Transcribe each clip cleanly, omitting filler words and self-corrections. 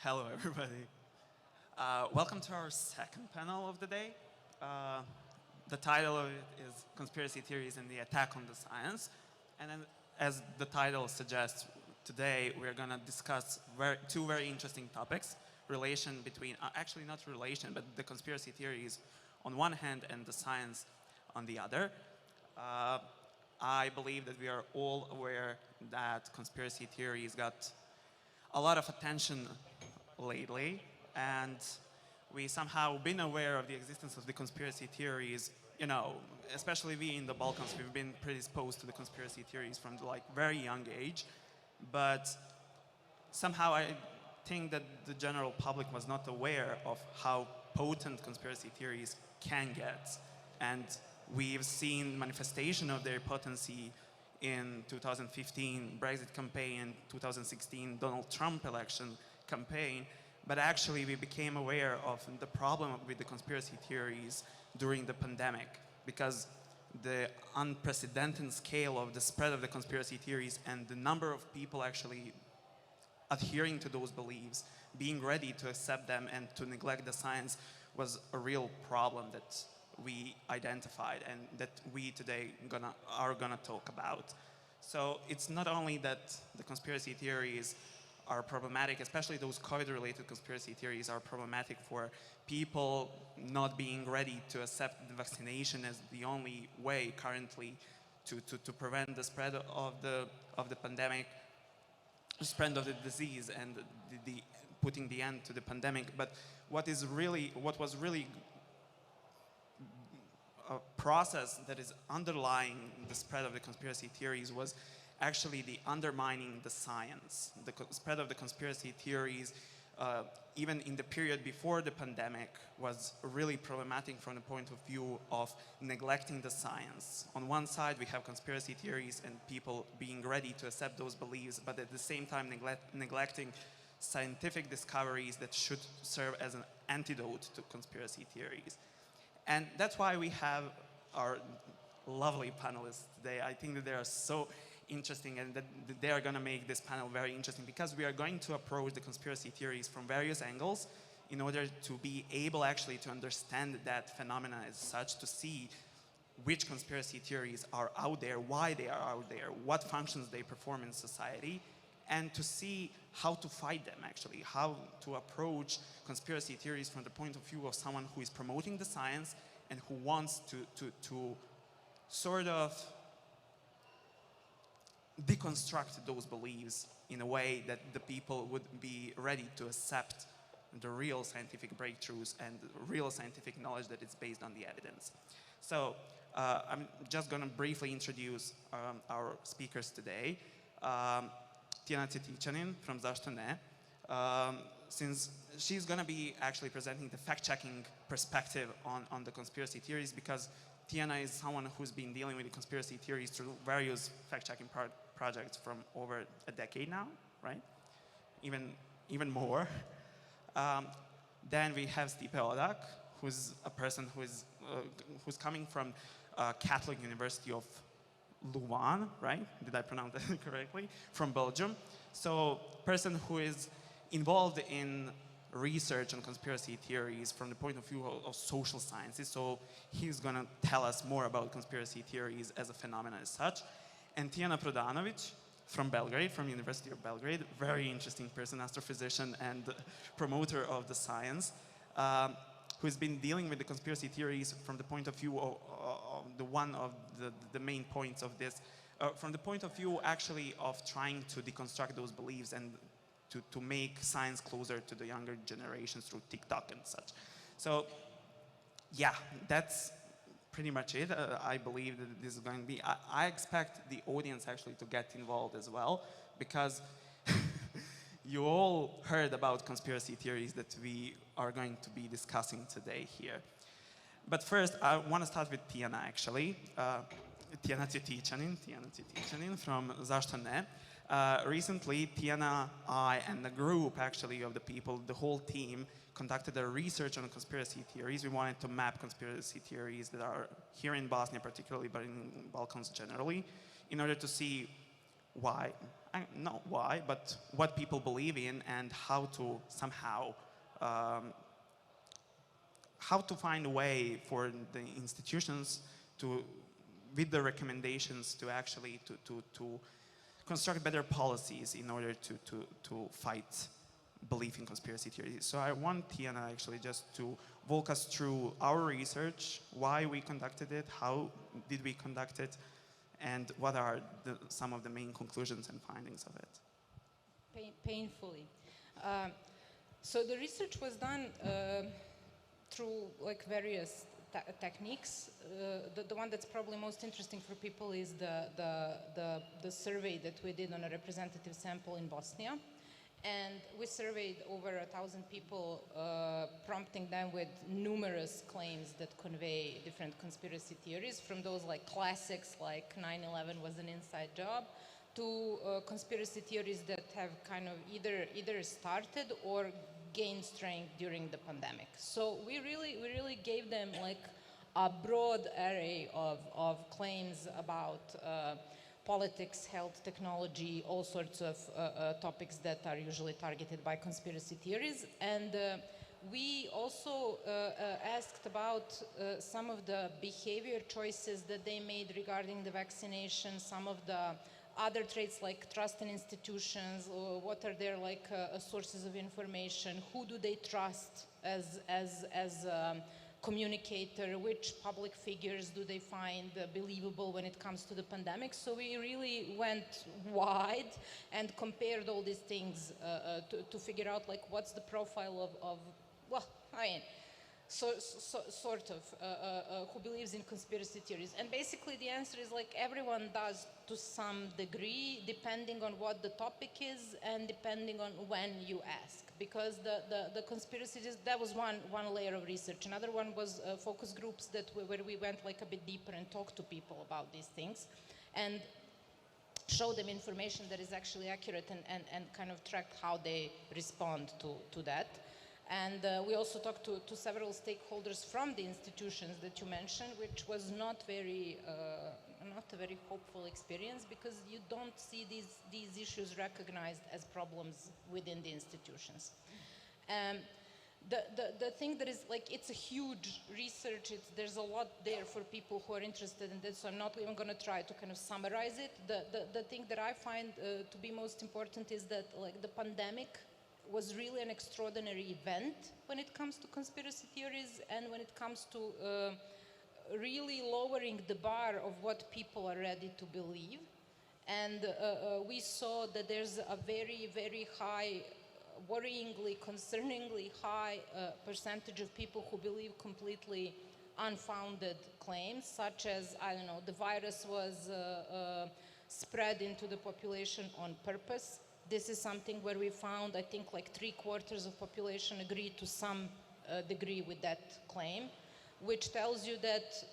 Hello, everybody. Welcome to our second panel of the day. The title of it is Conspiracy Theories and the Attack on the Science. And then, as the title suggests, today we're going to discuss two very interesting topics. Relation between, actually not relation, but the conspiracy theories on one hand and the science on the other. I believe that we are all aware that conspiracy theories got a lot of attention lately, and we somehow been aware of the existence of the conspiracy theories. You know, especially we in the Balkans, we've been predisposed to the conspiracy theories from the very young age, but somehow I think that the general public was not aware of how potent conspiracy theories can get, and we've seen manifestation of their potency in 2015 Brexit campaign, 2016 Donald Trump election campaign, but actually we became aware of the problem with the conspiracy theories during the pandemic, because the unprecedented scale of the spread of the conspiracy theories and the number of people actually adhering to those beliefs, being ready to accept them and to neglect the science, was a real problem that we identified and that we today are gonna talk about. So it's not only that the conspiracy theories are problematic, especially those COVID-related conspiracy theories are problematic for people not being ready to accept the vaccination as the only way currently to prevent the spread of the pandemic, the spread of the disease, and the putting the end to the pandemic. But what was really a process that is underlying the spread of the conspiracy theories was actually the undermining the science. The spread of the conspiracy theories, even in the period before the pandemic, was really problematic from the point of view of neglecting the science. On one side, we have conspiracy theories and people being ready to accept those beliefs, but at the same time neglecting scientific discoveries that should serve as an antidote to conspiracy theories. And that's why we have our lovely panelists today. I think that they are so interesting and that they are going to make this panel very interesting, because we are going to approach the conspiracy theories from various angles in order to be able actually to understand that phenomena as such, to see which conspiracy theories are out there, why they are out there, what functions they perform in society, and to see how to fight them actually, how to approach conspiracy theories from the point of view of someone who is promoting the science and who wants to sort of deconstruct those beliefs in a way that the people would be ready to accept the real scientific breakthroughs and the real scientific knowledge that is based on the evidence. So I'm just going to briefly introduce our speakers today. Tijana Cvetićanin from Zašto ne? Since she's going to be actually presenting the fact-checking perspective on the conspiracy theories, because Tijana is someone who's been dealing with the conspiracy theories through various fact-checking projects from over a decade now, right? Even more. Then we have Stipe Odak, who's a person who's coming from Catholic University of Louvain, right? Did I pronounce that correctly? From Belgium. So, person who is involved in research on conspiracy theories from the point of view of social sciences. So he's going to tell us more about conspiracy theories as a phenomenon as such. And Tijana Prodanović from Belgrade, from University of Belgrade, very interesting person, astrophysician and promoter of the science, who's been dealing with the conspiracy theories from the point of view of the main points of this, from the point of view actually of trying to deconstruct those beliefs and to make science closer to the younger generations through TikTok and such. So yeah, that's pretty much it. I believe that this is going to be, I expect the audience actually to get involved as well, because you all heard about conspiracy theories that we are going to be discussing today here. But first, I want to start with Tijana actually. Tijana Cvetićanin from Zašto ne? Recently, Tijana, I, and the group actually of the people, the whole team, conducted a research on conspiracy theories. We wanted to map conspiracy theories that are here in Bosnia particularly, but in Balkans generally, in order to see why not why, but what people believe in and how to somehow, how to find a way for the institutions to, with the recommendations to actually to construct better policies in order to fight belief in conspiracy theories. So I want Tiana actually just to walk us through our research, why we conducted it, how did we conduct it, and what are some of the main conclusions and findings of it. Painfully. So the research was done through like various techniques. The one that's probably most interesting for people is the survey that we did on a representative sample in Bosnia. And we surveyed over 1,000 people, prompting them with numerous claims that convey different conspiracy theories, from those like classics like 9/11 was an inside job, to conspiracy theories that have kind of either started or gained strength during the pandemic. So we really gave them like a broad array of claims about politics, health, technology, all sorts of topics that are usually targeted by conspiracy theories. And we also asked about some of the behavior choices that they made regarding the vaccination, some of the other traits like trust in institutions, or what are their like sources of information, who do they trust as communicator, which public figures do they find believable when it comes to the pandemic. So we really went wide and compared all these things to figure out like what's the profile of well, I mean, sort of who believes in conspiracy theories. And basically the answer is like everyone does to some degree, depending on what the topic is and depending on when you ask. Because the conspiracy theories, that was one layer of research. Another one was focus groups where we went like a bit deeper and talked to people about these things and show them information that is actually accurate and kind of track how they respond to that. And we also talked to several stakeholders from the institutions that you mentioned, which was not a very hopeful experience, because you don't see these issues recognized as problems within the institutions. The thing that is like, it's a huge research, there's a lot there for people who are interested in this, so I'm not even going to try to kind of summarize it. The thing that I find to be most important is that like the pandemic was really an extraordinary event when it comes to conspiracy theories and when it comes to really lowering the bar of what people are ready to believe. And we saw that there's a very, very high, worryingly, concerningly high percentage of people who believe completely unfounded claims, such as, I don't know, the virus was spread into the population on purpose. This is something where we found, I think, like 3/4 of population agree to some degree with that claim, which tells you that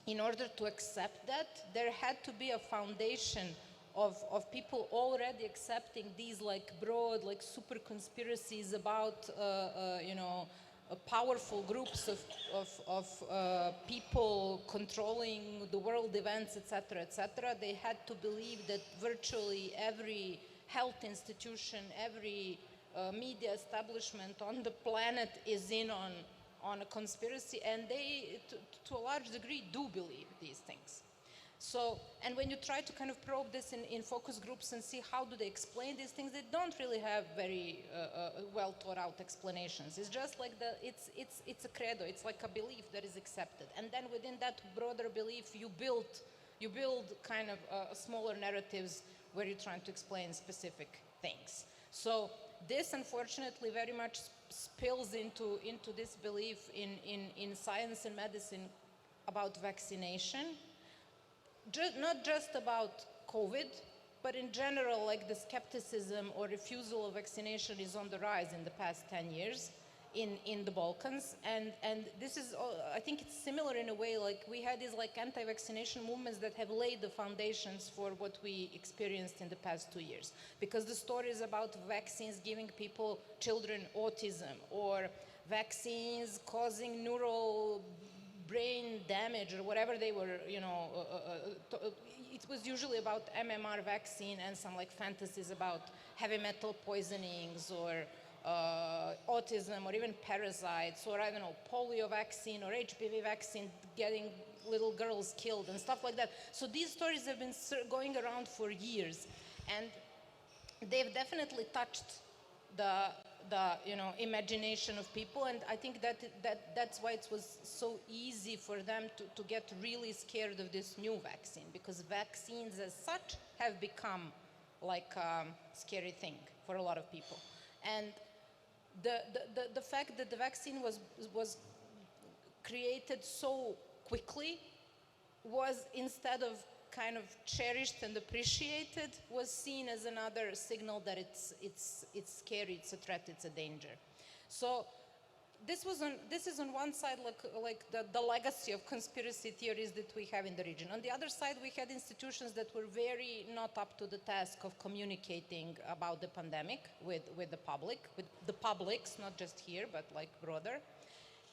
in order to accept that, there had to be a foundation of people already accepting these like broad, like super conspiracies about, you know, powerful groups of people controlling the world events, etc., etc. They had to believe that virtually every health institution, every media establishment on the planet is in on a conspiracy, and they, to a large degree, do believe these things. So, and when you try to kind of probe this in focus groups and see how do they explain these things, they don't really have very well thought out explanations. It's just like it's a credo. It's like a belief that is accepted, and then within that broader belief, you build kind of smaller narratives where you're trying to explain specific things. So this, unfortunately, very much spills into this belief in science and medicine about vaccination. Not just about COVID, but in general, like the skepticism or refusal of vaccination is on the rise in the past 10 years in the Balkans. And this is, I think it's similar in a way, like we had these like anti-vaccination movements that have laid the foundations for what we experienced in the past 2 years. Because the stories about vaccines giving people, children, autism, or vaccines causing neural brain damage or whatever they were, you know, it was usually about MMR vaccine and some like fantasies about heavy metal poisonings or autism or even parasites or I don't know, polio vaccine or HPV vaccine getting little girls killed and stuff like that. So these stories have been going around for years, and they've definitely touched the imagination of people, and I think that's why it was so easy for them to get really scared of this new vaccine, because vaccines as such have become like a scary thing for a lot of people. And the fact that the vaccine was created so quickly was, instead of kind of cherished and appreciated, was seen as another signal that it's scary, it's a threat, it's a danger. So this is on one side like the legacy of conspiracy theories that we have in the region. On the other side, we had institutions that were very not up to the task of communicating about the pandemic with the publics, not just here, but like broader.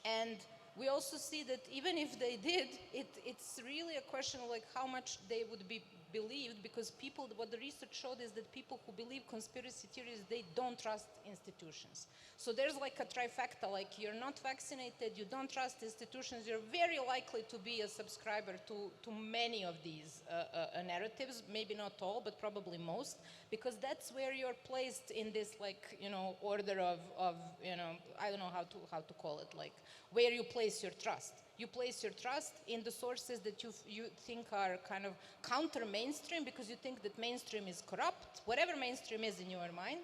And we also see that even if they did, it's really a question of like how much they would be believed, because people, what the research showed is that people who believe conspiracy theories, they don't trust institutions. So there's like a trifecta, like you're not vaccinated, you don't trust institutions, you're very likely to be a subscriber to many of these narratives, maybe not all, but probably most, because that's where you're placed in this like, order of I don't know how to call it, like where you place your trust. You place your trust in the sources that you think are kind of counter mainstream, because you think that mainstream is corrupt, whatever mainstream is in your mind.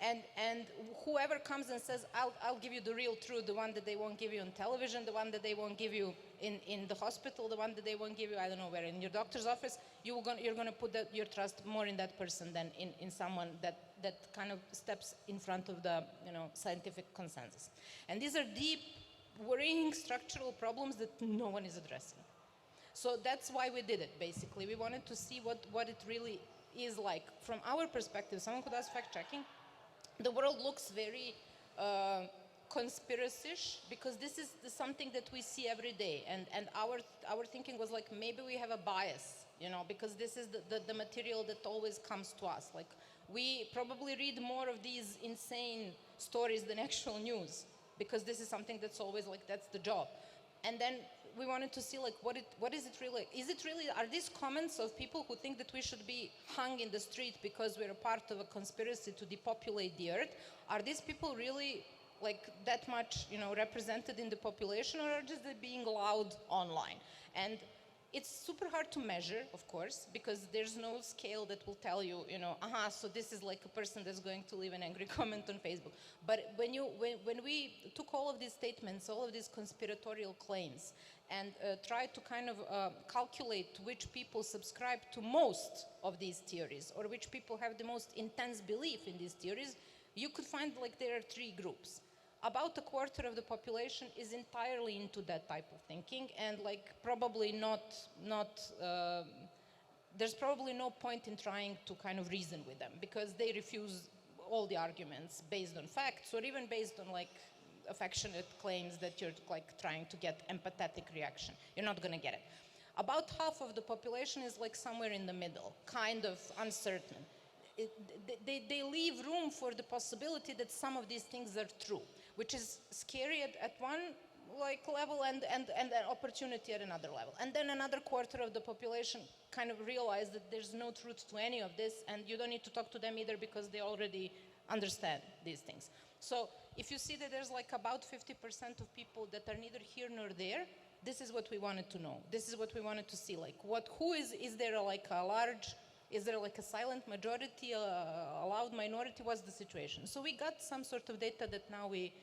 And whoever comes and says, I'll give you the real truth, the one that they won't give you on television, the one that they won't give you in the hospital, the one that they won't give you, I don't know where, in your doctor's office, you're going to put your trust more in that person than in someone that kind of steps in front of the scientific consensus. And these are deep, worrying structural problems that no one is addressing. So that's why we did it, basically. We wanted to see what it really is like. From our perspective, someone who does fact-checking, the world looks very conspiracy-ish, because this is something that we see every day. And our thinking was like, maybe we have a bias, because this is the material that always comes to us. Like, we probably read more of these insane stories than actual news, because this is something that's always like, that's the job. And then we wanted to see like, what is it really? Is it really, are these comments of people who think that we should be hung in the street because we're a part of a conspiracy to depopulate the earth? Are these people really like that much, represented in the population, or are just they being loud online? And it's super hard to measure, of course, because there's no scale that will tell you, so this is like a person that's going to leave an angry comment on Facebook. But when we took all of these statements, all of these conspiratorial claims, and tried to kind of calculate which people subscribe to most of these theories, or which people have the most intense belief in these theories, you could find like there are three groups. About a quarter of the population is entirely into that type of thinking, and like probably there's probably no point in trying to kind of reason with them, because they refuse all the arguments based on facts, or even based on like affectionate claims that you're like trying to get empathetic reaction. You're not gonna get it. About half of the population is like somewhere in the middle, kind of uncertain. They leave room for the possibility that some of these things are true, which is scary at one like level and an opportunity at another level. And then another quarter of the population kind of realize that there's no truth to any of this, and you don't need to talk to them either, because they already understand these things. So if you see that there's like about 50% of people that are neither here nor there, this is what we wanted to know. This is what we wanted to see. Like, is there like a large, is there like a silent majority, a loud minority? What's the situation? So we got some sort of data that now we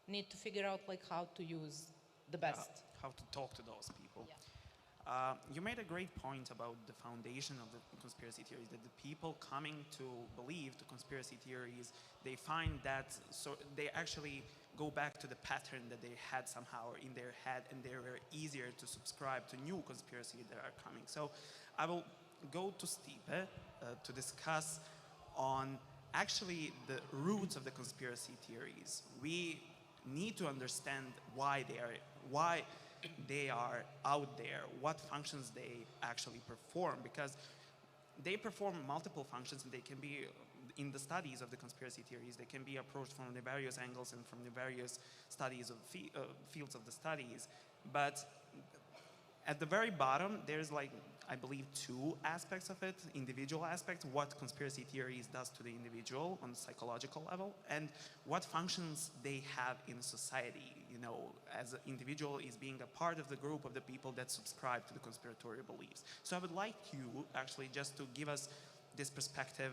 need to figure out like how to use the best. How to talk to those people. Yeah. You made a great point about the foundation of the conspiracy theories, that the people coming to believe the conspiracy theories, they find that, so they actually go back to the pattern that they had somehow in their head, and they were easier to subscribe to new conspiracies that are coming. So I will go to Stipe to discuss on actually the roots of the conspiracy theories. We need to understand why they are out there, what functions they actually perform, because they perform multiple functions, and they can be, in the studies of the conspiracy theories, they can be approached from the various angles and from the various studies of fields of the studies. But at the very bottom, there's like, I believe, two aspects of it: individual aspects, what conspiracy theories does to the individual on the psychological level, and what functions they have in society, you know, as an individual is being a part of the group of the people that subscribe to the conspiratorial beliefs. So I would like you actually just to give us this perspective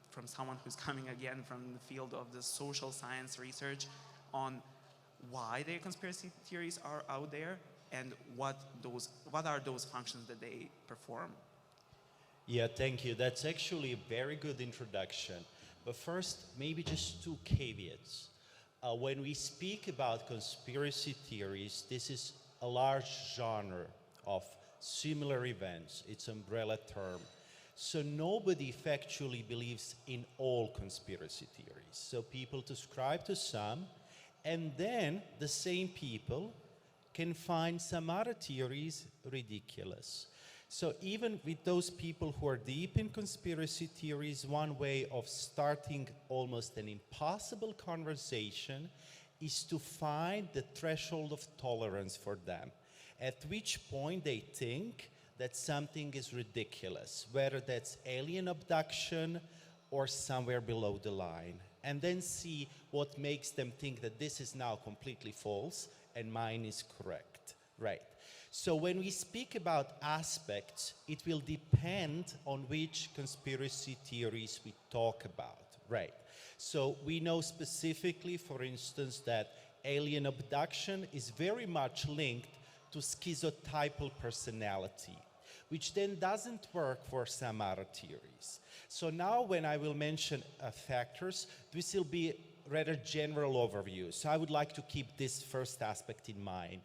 from someone who's coming again from the field of the social science research on why the conspiracy theories are out there, and what are those functions that they perform. Yeah, thank you. That's actually a very good introduction. But first, maybe just two caveats. When we speak about conspiracy theories, this is a large genre of similar events. It's an umbrella term. So nobody factually believes in all conspiracy theories. So people subscribe to some, and then the same people can find some other theories ridiculous. So even with those people who are deep in conspiracy theories, one way of starting almost an impossible conversation is to find the threshold of tolerance for them, at which point they think that something is ridiculous, whether that's alien abduction or somewhere below the line, and then see what makes them think that this is now completely false and mine is correct, right? So when we speak about aspects, it will depend on which conspiracy theories we talk about, right? So we know specifically, for instance, that alien abduction is very much linked to schizotypal personality, which then doesn't work for some other theories. So now when I will mention factors, this will be rather general overview. So I would like to keep this first aspect in mind.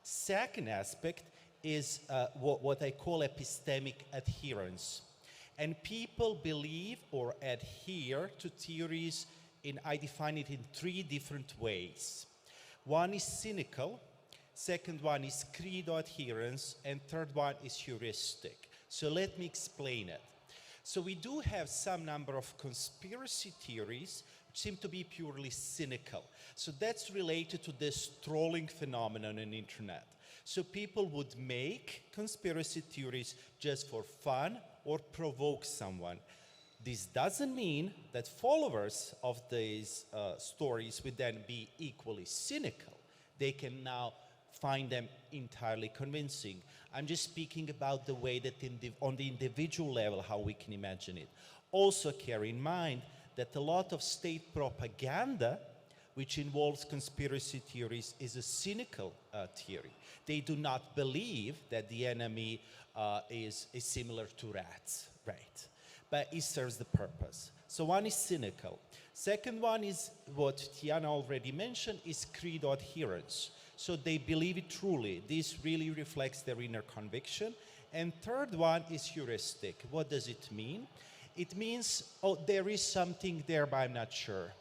Second aspect is what I call epistemic adherence. And people believe or adhere to theories I define it in three different ways. One is cynical, second one is credo adherence, and third one is heuristic. So let me explain it. So we do have some number of conspiracy theories which seem to be purely cynical. So that's related to this trolling phenomenon on the internet. So people would make conspiracy theories just for fun or provoke someone. This doesn't mean that followers of these stories would then be equally cynical. They can now find them entirely convincing. I'm just speaking about the way that on the individual level, how we can imagine it. Also bear in mind that a lot of state propaganda, which involves conspiracy theories, is a cynical theory. They do not believe that the enemy is similar to rats, right? But it serves the purpose. So one is cynical. Second one is what Tiana already mentioned, is credo adherence. So they believe it truly. This really reflects their inner conviction. And third one is heuristic. What does it mean? It means, oh, there is something there, but I'm not sure.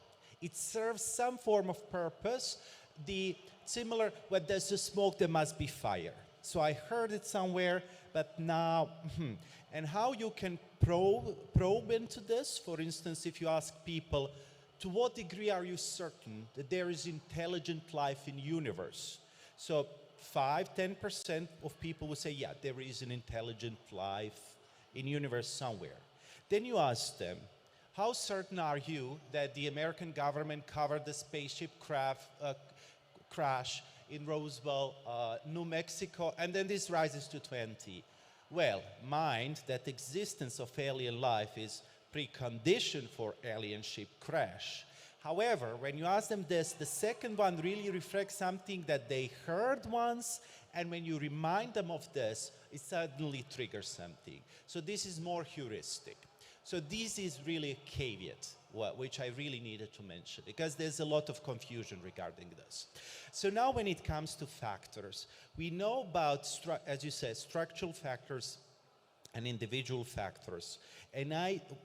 It serves some form of purpose. The similar, when there's a smoke, there must be fire. So I heard it somewhere, but now, And how you can probe into this, for instance, if you ask people, to what degree are you certain that there is intelligent life in the universe? So 5–10% of people will say, yeah, there is an intelligent life in the universe somewhere. Then you ask them, how certain are you that the American government covered the spaceship crash in Roswell, New Mexico, and then this rises to 20? Well, mind that existence of alien life is precondition for alien ship crash. However, when you ask them this, the second one really reflects something that they heard once, and when you remind them of this, it suddenly triggers something. So this is more heuristic. So this is really a caveat, which I really needed to mention, because there's a lot of confusion regarding this. So now when it comes to factors, we know about, as you said, structural factors and individual factors. And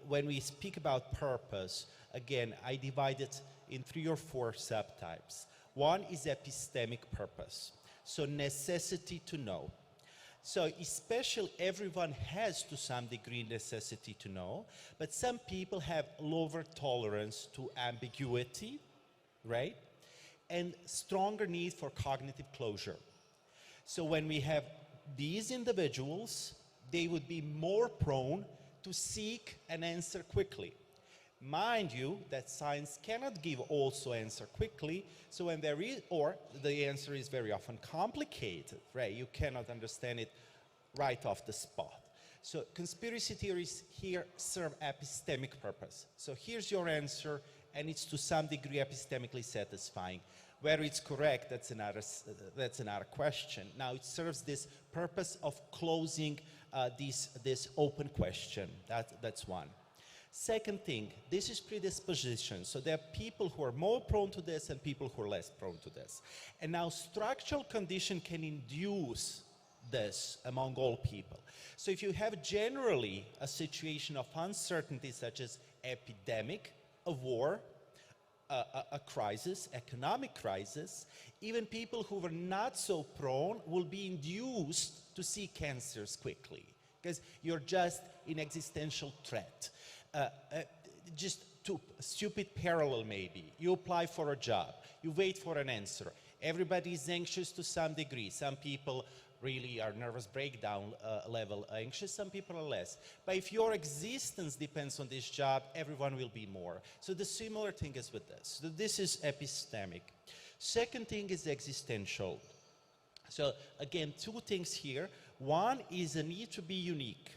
when we speak about purpose, again, I divide it in 3 or 4 subtypes. One is epistemic purpose. So necessity to know. So especially everyone has to some degree necessity to know, but some people have lower tolerance to ambiguity, right? And stronger need for cognitive closure. So when we have these individuals, they would be more prone to seek an answer quickly. Mind you that science cannot give also answer quickly, so when there is, or the answer is very often complicated, right? You cannot understand it right off the spot. So conspiracy theories here serve epistemic purpose. So here's your answer, and it's to some degree epistemically satisfying. Whether it's correct, that's another question. Now it serves this purpose of closing this open question. That's one. Second thing, this is predisposition. So there are people who are more prone to this and people who are less prone to this. And now structural condition can induce this among all people. So if you have generally a situation of uncertainty such as epidemic, a war, a crisis, economic crisis, even people who were not so prone will be induced to seek answers quickly because you're just in existential threat. Just to stupid parallel maybe. You apply for a job, you wait for an answer. Everybody is anxious to some degree. Some people really are nervous breakdown level anxious, some people are less. But if your existence depends on this job, everyone will be more. So the similar thing is with this. So this is epistemic. Second thing is existential. So again, two things here. One is a need to be unique.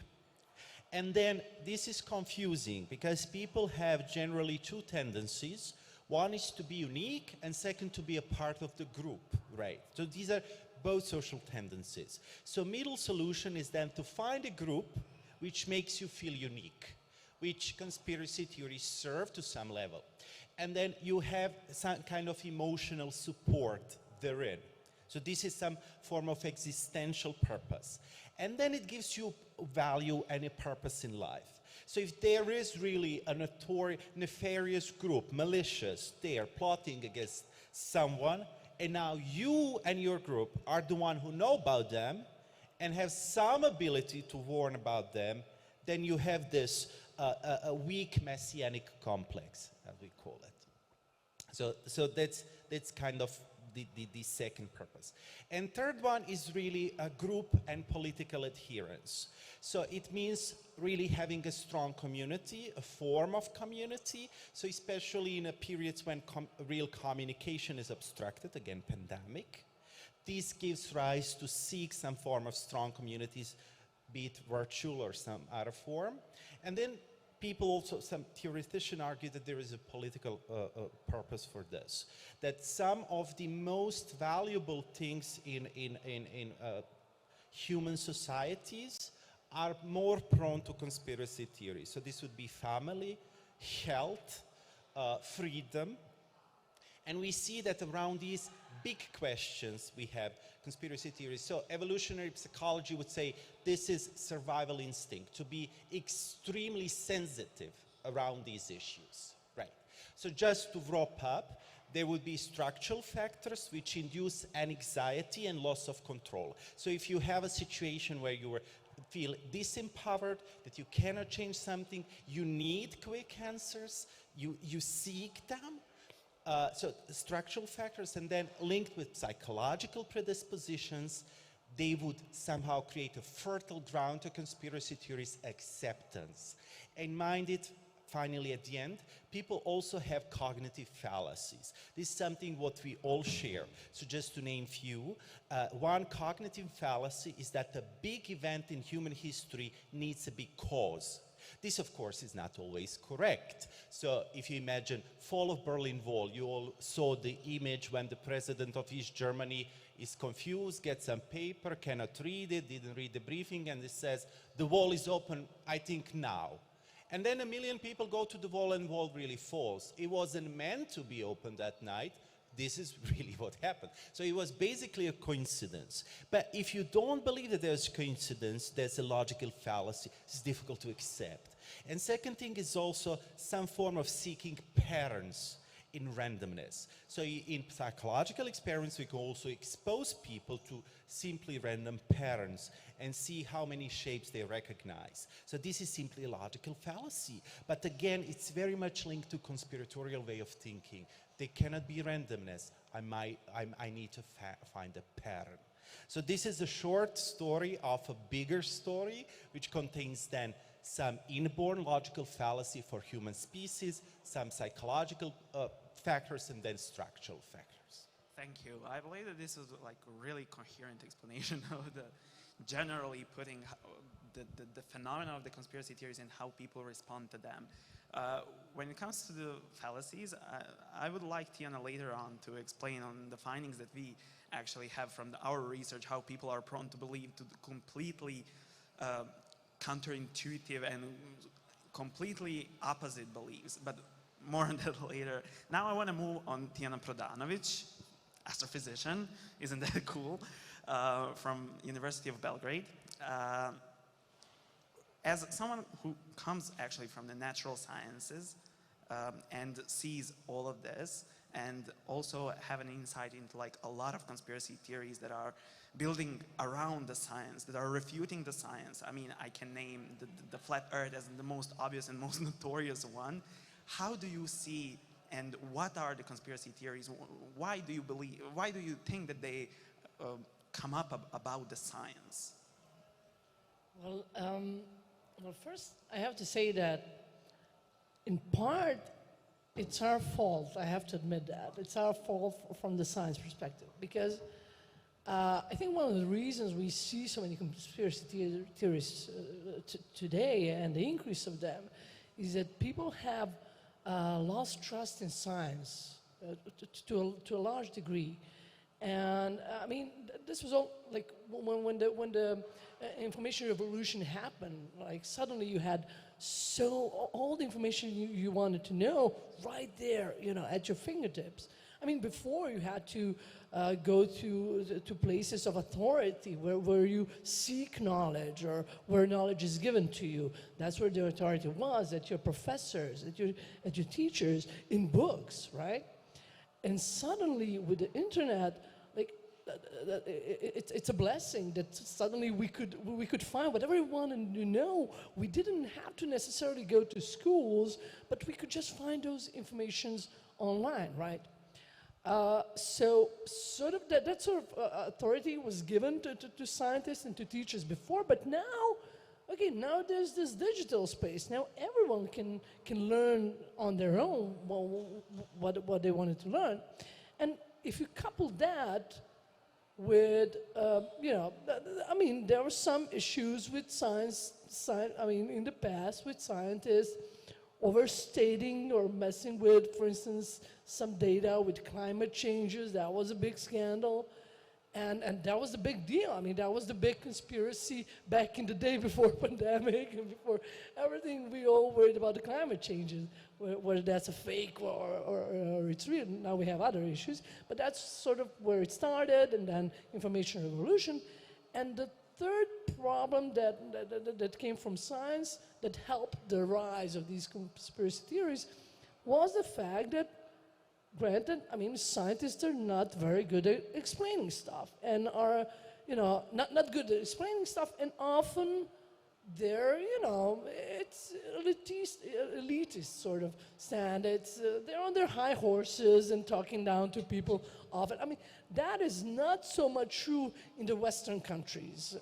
And then this is confusing because people have generally two tendencies. One is to be unique and second to be a part of the group, right? So these are both social tendencies. So middle solution is then to find a group which makes you feel unique, which conspiracy theories serve to some level. And then you have some kind of emotional support therein. So this is some form of existential purpose. And then it gives you value and a purpose in life. So if there is really a nefarious group, malicious, they are plotting against someone, and now you and your group are the one who know about them and have some ability to warn about them, then you have this a weak messianic complex, as we call it. So that's kind of the second purpose. And third one is really a group and political adherence. So it means really having a strong community, a form of community. So especially in a periods when real communication is obstructed, again, pandemic. This gives rise to seek some form of strong communities, be it virtual or some other form. And then people also, some theoreticians argue that there is a political purpose for this. That some of the most valuable things in human societies are more prone to conspiracy theories. So this would be family, health, freedom. And we see that around these big questions we have conspiracy theories. So evolutionary psychology would say this is survival instinct, to be extremely sensitive around these issues, right? So just to wrap up, there would be structural factors which induce anxiety and loss of control. So if you have a situation where you feel disempowered, that you cannot change something, you need quick answers, you seek them. So structural factors, and then linked with psychological predispositions, they would somehow create a fertile ground to conspiracy theories acceptance. And mind it, finally at the end, people also have cognitive fallacies. This is something what we all share. So just to name few, one cognitive fallacy is that a big event in human history needs a big cause. This, of course, is not always correct. So if you imagine fall of Berlin Wall, you all saw the image when the president of East Germany is confused, gets some paper, cannot read it, didn't read the briefing, and it says, the wall is open, I think now. And then 1 million people go to the wall and the wall really falls. It wasn't meant to be open that night. This is really what happened. So it was basically a coincidence. But if you don't believe that there's coincidence, there's a logical fallacy. It's difficult to accept. And second thing is also some form of seeking patterns in randomness. So in psychological experiments, we can also expose people to simply random patterns and see how many shapes they recognize. So this is simply a logical fallacy. But again, it's very much linked to conspiratorial way of thinking. There cannot be randomness. I need to find a pattern. So this is a short story of a bigger story, which contains then some inborn logical fallacy for human species, some psychological factors, and then structural factors. Thank you. I believe that this is like a really coherent explanation of the generally putting the phenomena of the conspiracy theories and how people respond to them. When it comes to the fallacies, I would like Tiana later on to explain on the findings that we actually have from our research, how people are prone to believe to the completely counterintuitive and completely opposite beliefs, but more on that later. Now I want to move on Tiana Prodanovic, astrophysician, isn't that cool, from University of Belgrade. As someone who comes actually from the natural sciences and sees all of this, and also have an insight into like a lot of conspiracy theories that are building around the science, that are refuting the science. I mean, I can name the flat earth as the most obvious and most notorious one. How do you see, and what are the conspiracy theories? Why do you think that they come up about the science? Well, first I have to say that in part it's our fault. I have to admit that. It's our fault from the science perspective, because I think one of the reasons we see so many conspiracy theories today, and the increase of them, is that people have lost trust in science to a large degree. And I mean, this was all like when the information revolution happened. Like suddenly you had all the information you wanted to know right there, you know, at your fingertips. I mean, before you had to go to places of authority where you seek knowledge, or where knowledge is given to you. That's where the authority was, at your professors, at your teachers, in books, right? And suddenly with the internet, like it's a blessing that suddenly we could find whatever we wanted to know. We didn't have to necessarily go to schools, but we could just find those informations online, right? So sort of that sort of authority was given to scientists and to teachers before, but now, okay, now there's this digital space. Now everyone can learn on their own what they wanted to learn. And if you couple that with, you know, I mean, there were some issues with science, I mean, in the past with scientists overstating or messing with, for instance, some data with climate changes. That was a big scandal. And that was the big deal. I mean, that was the big conspiracy back in the day before pandemic and before everything. We all worried about the climate changes, whether that's a fake or it's real. Now we have other issues, but that's sort of where it started, and then information revolution. And the third problem that came from science that helped the rise of these conspiracy theories was the fact that, granted, I mean, scientists are not very good at explaining stuff, and are, you know, not good at explaining stuff, and often they're, you know, it's elitist sort of stand. It's they're on their high horses and talking down to people often. I mean, that is not so much true in the Western countries,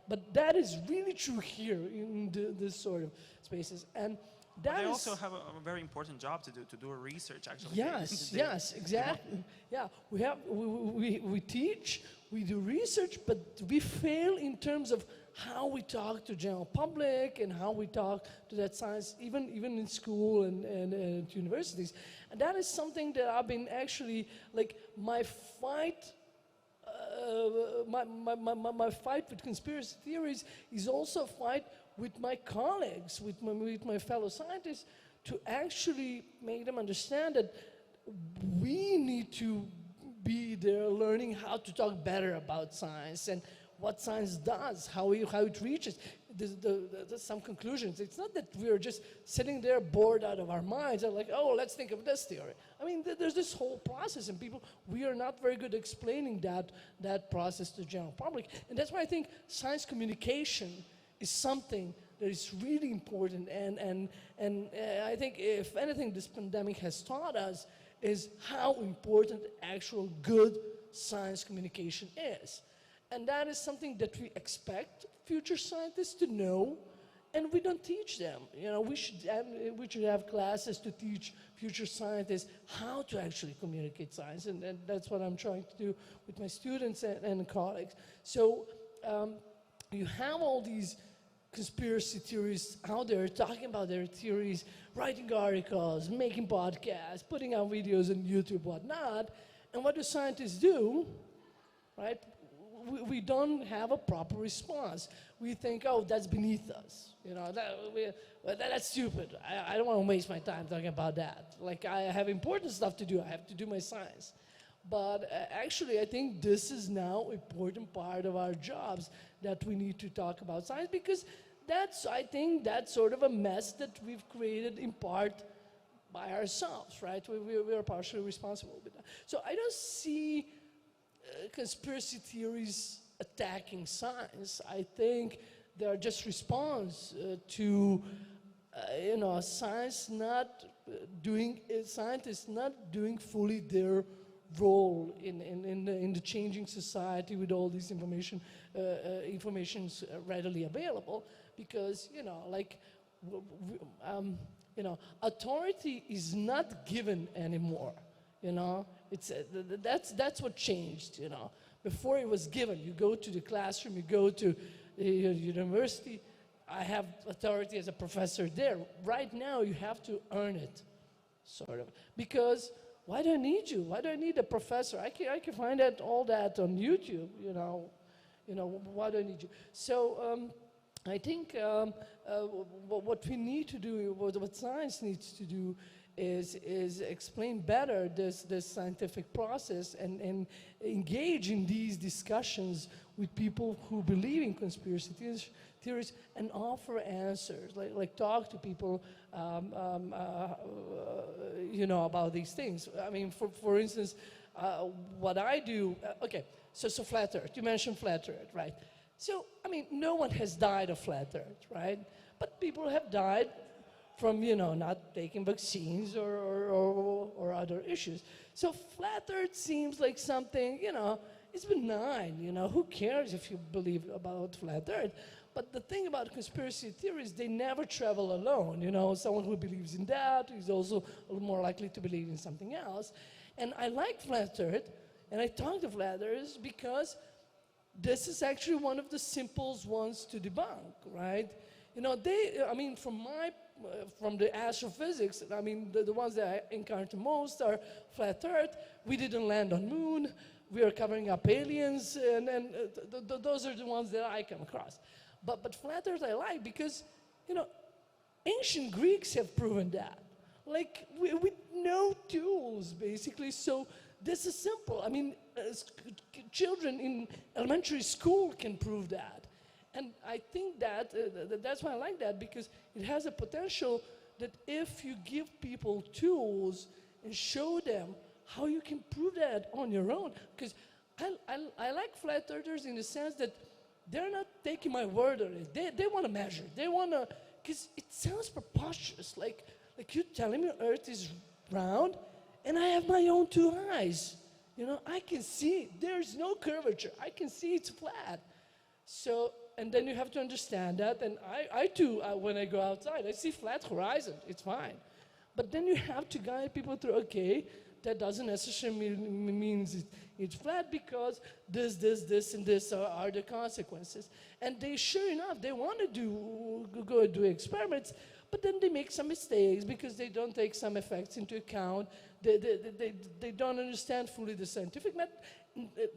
but that is really true here in this sort of spaces. And they also have a very important job to do research, actually. Yes, exactly. Yeah, we teach, we do research, but we fail in terms of how we talk to general public and how we talk to that science, even in school and universities. And that is something that I've been actually, like, my fight with conspiracy theories is also a fight with my colleagues, with my fellow scientists, to actually make them understand that we need to be there learning how to talk better about science and what science does, how it reaches. some conclusions. It's not that we're just sitting there bored out of our minds and like, oh, let's think of this theory. I mean, there's this whole process, and we are not very good at explaining that process to the general public. And that's why I think science communication is something that is really important. And I think, if anything, this pandemic has taught us is how important actual good science communication is. And that is something that we expect future scientists to know, and we don't teach them. You know, we should have classes to teach future scientists how to actually communicate science, and that's what I'm trying to do with my students and colleagues. So you have all these conspiracy theorists out there talking about their theories, writing articles, making podcasts, putting out videos on YouTube, whatnot. And what do scientists do, right? We don't have a proper response. We think, oh, that's beneath us. You know, that's stupid. I don't want to waste my time talking about that. Like, I have important stuff to do. I have to do my science. But actually, I think this is now an important part of our jobs, that we need to talk about science, because I think that's sort of a mess that we've created in part by ourselves, right? We are partially responsible with that. So I don't see conspiracy theories attacking science. I think they are just response to, scientists not doing fully their role in the changing society with all these informations readily available, because authority is not given anymore. That's what changed. Before it was given. You go to the classroom, you go to university. I have authority as a professor there. Right now, you have to earn it, sort of, because. Why do I need you? Why do I need a professor? I can find all that on YouTube. Why do I need you? So I think what we need to do, what science needs to do, is explain better this scientific process and engage in these discussions with people who believe in conspiracy theories and offer answers, like talk to people about these things. I mean, for instance, what I do, so flat Earth, you mentioned flat Earth, right? So, I mean, no one has died of flat Earth, right? But people have died from, not taking vaccines or other issues. So flat Earth seems like something, it's benign, who cares if you believe about flat Earth? But the thing about conspiracy theories, they never travel alone. Someone who believes in that is also a little more likely to believe in something else. And I like flat Earth, and I talk to flat Earthers because this is actually one of the simplest ones to debunk, right? From the astrophysics, the ones that I encounter most are flat Earth. We didn't land on moon. We are covering up aliens, and those are the ones that I come across. But flat Earth I like because, ancient Greeks have proven that. Like, with no tools, basically. So this is simple. I mean, children in elementary school can prove that. And I think that's why I like that, because it has a potential that if you give people tools and show them how you can prove that on your own, because I like flat earthers in the sense that they're not taking my word on it. They want to measure. They want to, because it sounds preposterous. Like you telling me Earth is round, and I have my own two eyes. I can see there's no curvature. I can see it's flat. So, and then you have to understand that. And I too, when I go outside, I see flat horizon. It's fine. But then you have to guide people through, okay, that doesn't necessarily mean it's flat, because this, and this are the consequences. And they, sure enough, they want to go do experiments, but then they make some mistakes because they don't take some effects into account. They don't understand fully the scientific method.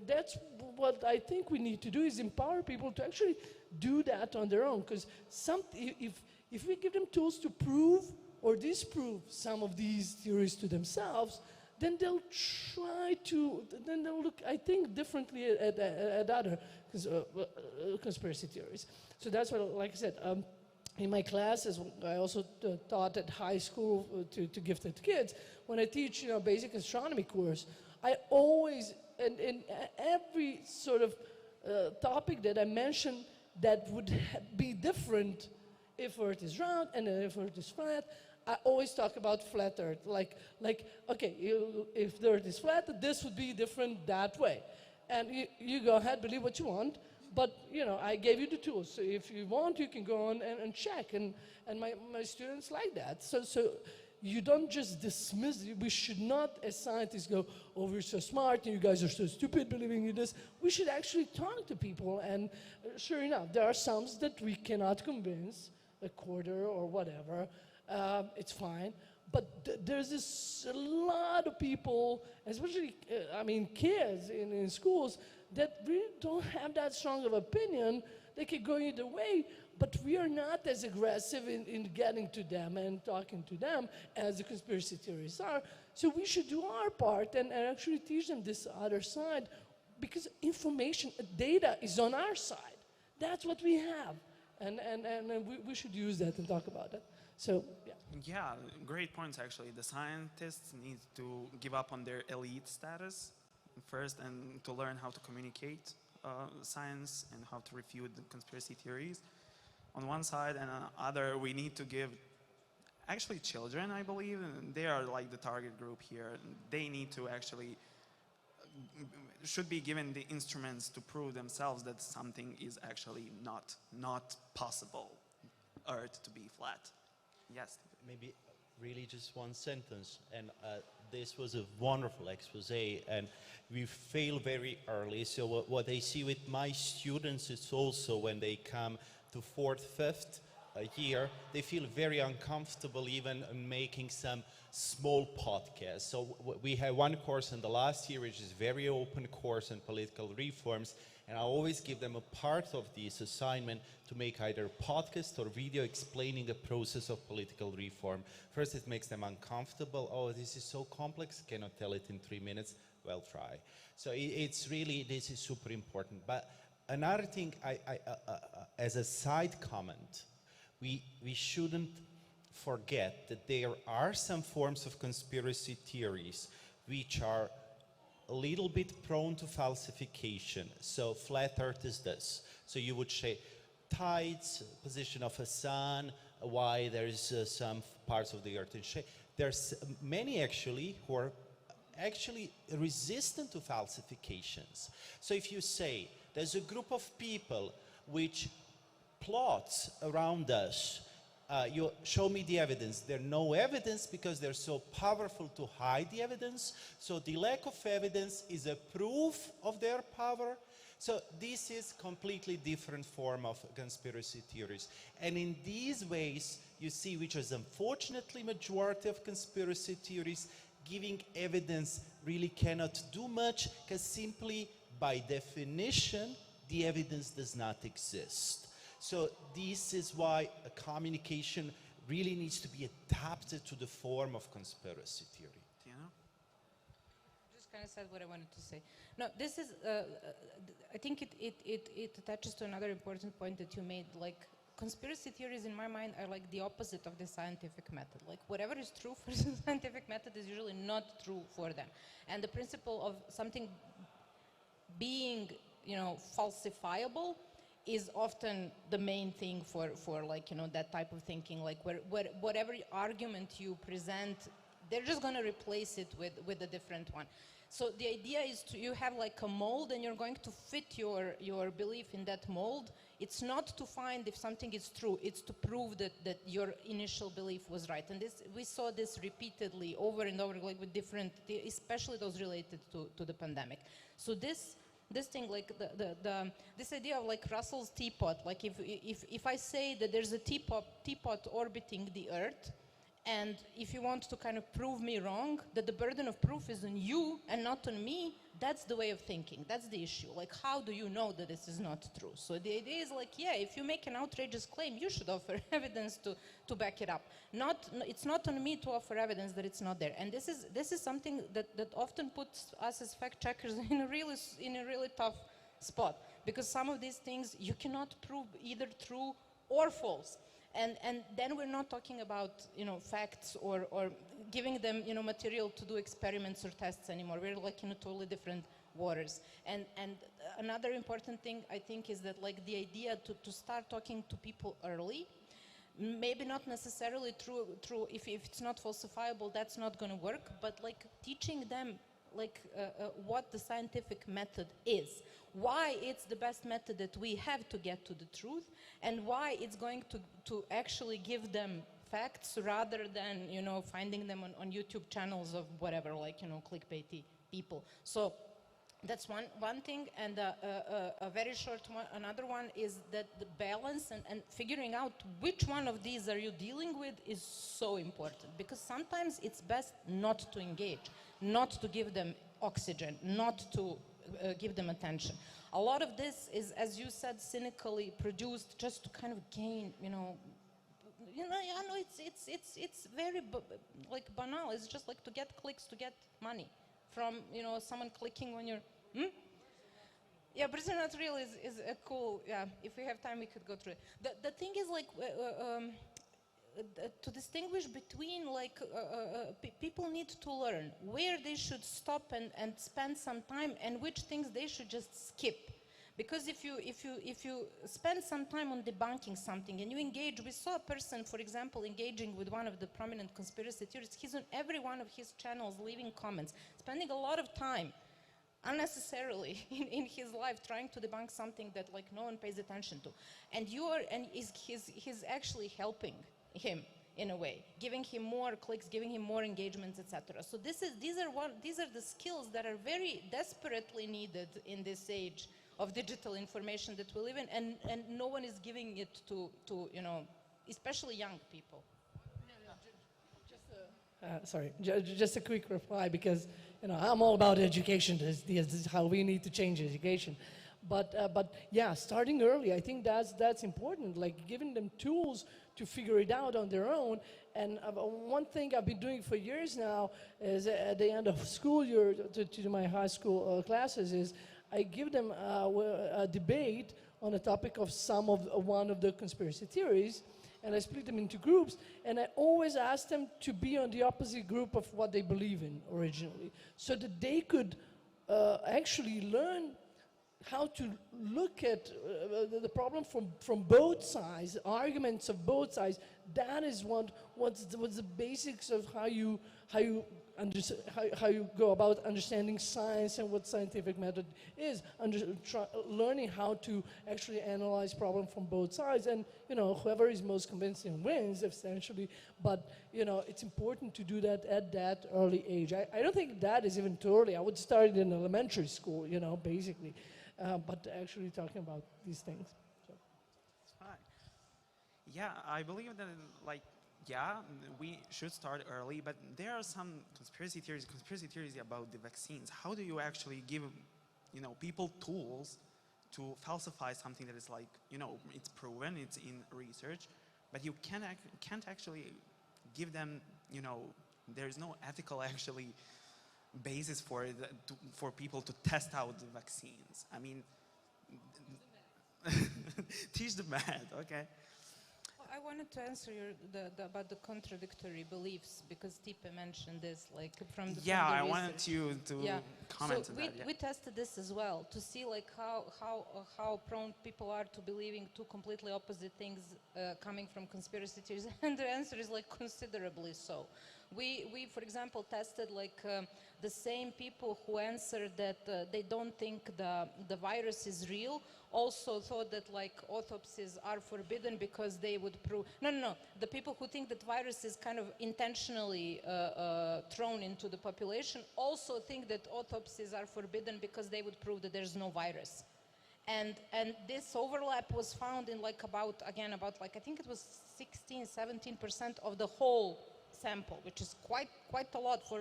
That's what I think we need to do, is empower people to actually do that on their own. Because if we give them tools to prove or disprove some of these theories to themselves, then they'll then they'll look, I think, differently at other conspiracy theories. So that's what, like I said, in my classes, I also taught at high school to gifted kids. When I teach, basic astronomy course, I always, and in every sort of topic that I mention that would be different if Earth is round and if Earth is flat, I always talk about flat Earth. Like okay, if the Earth is flat, this would be different that way. And you go ahead, believe what you want, but I gave you the tools. So if you want, you can go on and check. And my students like that. So you don't just dismiss it. We should not, as scientists, go, oh, we're so smart, and you guys are so stupid believing in this. We should actually talk to people. And sure enough, there are some that we cannot convince, a quarter or whatever. It's fine. But there's a lot of people, especially, kids in schools, that really don't have that strong of opinion. They could go either way, but we are not as aggressive in getting to them and talking to them as the conspiracy theorists are. So we should do our part and actually teach them this other side, because information, data is on our side. That's what we have. And we should use that and talk about it. So, yeah. Yeah, great points actually. The scientists need to give up on their elite status first and to learn how to communicate science and how to refute the conspiracy theories on one side, and on the other we need to give actually children, I believe, and they are like the target group here. They need to actually should be given the instruments to prove themselves that something is actually not possible, Earth to be flat. Yes. Maybe really just one sentence. And this was a wonderful expose, and we fail very early. So what I see with my students is also when they come to 4th, 5th year, they feel very uncomfortable even making some small podcasts. So we have one course in the last year, which is very open course in political reforms. And I always give them a part of this assignment to make either podcast or video explaining the process of political reform. First, it makes them uncomfortable. Oh, this is so complex, cannot tell it in 3 minutes. Well, try. So it's really, this is super important. But another thing, as a side comment, we shouldn't forget that there are some forms of conspiracy theories which are a little bit prone to falsification. So flat Earth is this. So you would say tides, position of a sun, why there is some parts of the Earth in shade. There's many actually who are actually resistant to falsifications. So if you say there's a group of people which plots around us, you show me the evidence. There's no evidence because they're so powerful to hide the evidence. So the lack of evidence is a proof of their power. So this is completely different form of conspiracy theories. And in these ways, you see, which is unfortunately majority of conspiracy theories, giving evidence really cannot do much because simply by definition, the evidence does not exist. So this is why a communication really needs to be adapted to the form of conspiracy theory. You know? Just kind of said what I wanted to say. No, this is, I think it attaches to another important point that you made. Like, conspiracy theories in my mind are like the opposite of the scientific method. Like, whatever is true for the scientific method is usually not true for them. And the principle of something being, falsifiable is often the main thing for like, that type of thinking. Like, where whatever argument you present, they're just going to replace it with a different one. So the idea is you have like a mold and you're going to fit your belief in that mold. It's not to find if something is true, it's to prove that your initial belief was right. And we saw this repeatedly over and over, like with different, especially those related to the pandemic. So this thing, like this idea of like Russell's teapot, like if I say that there's a teapot orbiting the Earth, and if you want to kind of prove me wrong, that the burden of proof is on you and not on me, That's the way of thinking. That's the issue. Like, how do you know that this is not true? So the idea is like, yeah, if you make an outrageous claim, you should offer evidence to back it up. It's not on me to offer evidence that it's not there. And this is something that often puts us as fact checkers in a really tough spot, because some of these things you cannot prove either true or false. And then we're not talking about, facts or giving them, material to do experiments or tests anymore. We're like in a totally different waters. And another important thing, I think, is that like the idea to start talking to people early, maybe not necessarily through if it's not falsifiable, that's not going to work, but like teaching them like what the scientific method is, why it's the best method that we have to get to the truth, and why it's going to actually give them facts rather than, finding them on YouTube channels of whatever, like, clickbaity people. So that's one thing. And a very short one, another one is that the balance and figuring out which one of these are you dealing with is so important, because sometimes it's best not to engage, not to give them oxygen, not to give them attention. A lot of this is, as you said, cynically produced just to kind of gain, I know it's very like banal. It's just like to get clicks, to get money from, someone clicking on your, Yeah, Brazil Not Real is a cool, yeah, if we have time we could go through it. The thing is like, to distinguish between like, people need to learn where they should stop and spend some time and which things they should just skip. Because if you spend some time on debunking something and you engage, we saw a person, for example, engaging with one of the prominent conspiracy theorists. He's on every one of his channels leaving comments, spending a lot of time unnecessarily in his life trying to debunk something that like no one pays attention to. And he's actually helping him in a way, giving him more clicks, giving him more engagements, etc. So these are the skills that are very desperately needed in this age of digital information that we live in, and no one is giving it to especially young people. Sorry, just a quick reply, because I'm all about education. This is how we need to change education. But yeah, starting early, I think that's important. Like giving them tools to figure it out on their own. And one thing I've been doing for years now is at the end of school year to my high school classes is I give them a debate on a topic of one of the conspiracy theories, and I split them into groups, and I always ask them to be on the opposite group of what they believe in originally, so that they could actually learn how to look at the problem from both sides, arguments of both sides. That is what's the basics of how you go about understanding science and what scientific method is, learning how to actually analyze problem from both sides, and whoever is most convincing wins essentially. But it's important to do that at that early age. I don't think that is even too early. I would start it in elementary school, basically, but actually talking about these things. So. It's fine. Yeah, I believe that we should start early, but there are some conspiracy theories about the vaccines. How do you actually give, people tools to falsify something that is like, it's proven, it's in research, but you can't actually give them, there's no ethical actually basis for it, for people to test out the vaccines. I mean, teach the bad, okay? I wanted to answer about the contradictory beliefs, because Stipe mentioned this, like from the I research. wanted you to comment so on that. we tested this as well to see like how prone people are to believing two completely opposite things coming from conspiracy theories, and the answer is like considerably so. We for example tested like the same people who answered that they don't think the virus is real also thought that like autopsies are forbidden because they would prove no, the people who think that virus is kind of intentionally thrown into the population also think that autopsies are forbidden because they would prove that there's no virus. And this overlap was found in like about I think it was 16-17% of the whole sample, which is quite a lot for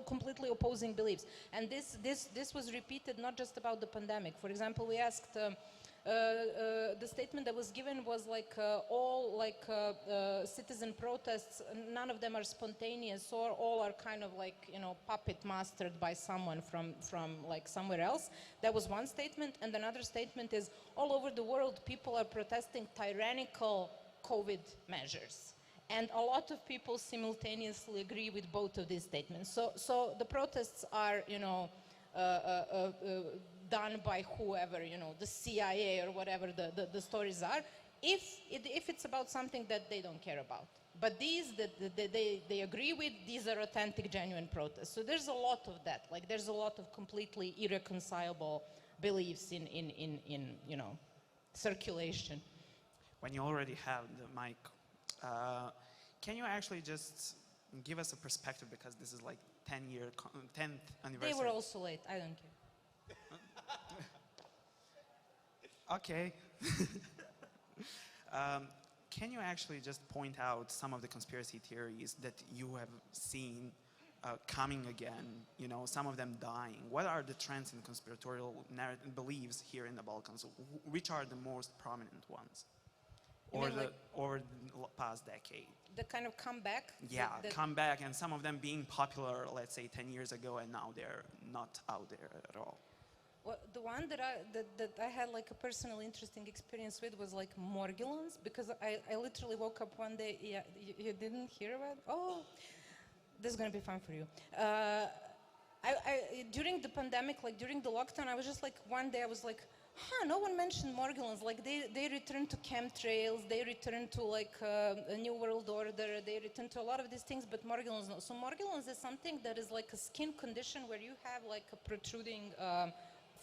completely opposing beliefs. And this was repeated not just about the pandemic. For example, we asked, the statement that was given was like all like citizen protests, none of them are spontaneous, or all are kind of like, you know, puppet mastered by someone from like somewhere else. That was one statement. And another statement is all over the world people are protesting tyrannical COVID measures. And a lot of people simultaneously agree with both of these statements. So the protests are, you know, done by whoever, you know, the CIA or whatever the stories are, if it's about something that they don't care about. But these that they agree with, these are authentic, genuine protests. So there's a lot of that. Like there's a lot of completely irreconcilable beliefs in you know, circulation. When you already have the mic, can you actually just give us a perspective, because this is like 10th anniversary. They were also late, I don't care. Okay. Can you actually just point out some of the conspiracy theories that you have seen coming again, you know, some of them dying? What are the trends in conspiratorial beliefs here in the Balkans? Which are the most prominent ones? Or the past decade? The kind of comeback? Yeah, comeback, and some of them being popular, let's say 10 years ago, and now they're not out there at all. Well, the one that I had like a personal interesting experience with was like Morgellons, because I literally woke up one day. Yeah, you didn't hear about? Oh, this is gonna be fun for you. During the pandemic, like during the lockdown, I was just like, one day I was like, no one mentioned Morgellons. Like they returned to chemtrails, they returned to like a New World Order, they returned to a lot of these things, but Morgellons no. So Morgellons is something that is like a skin condition where you have like a protruding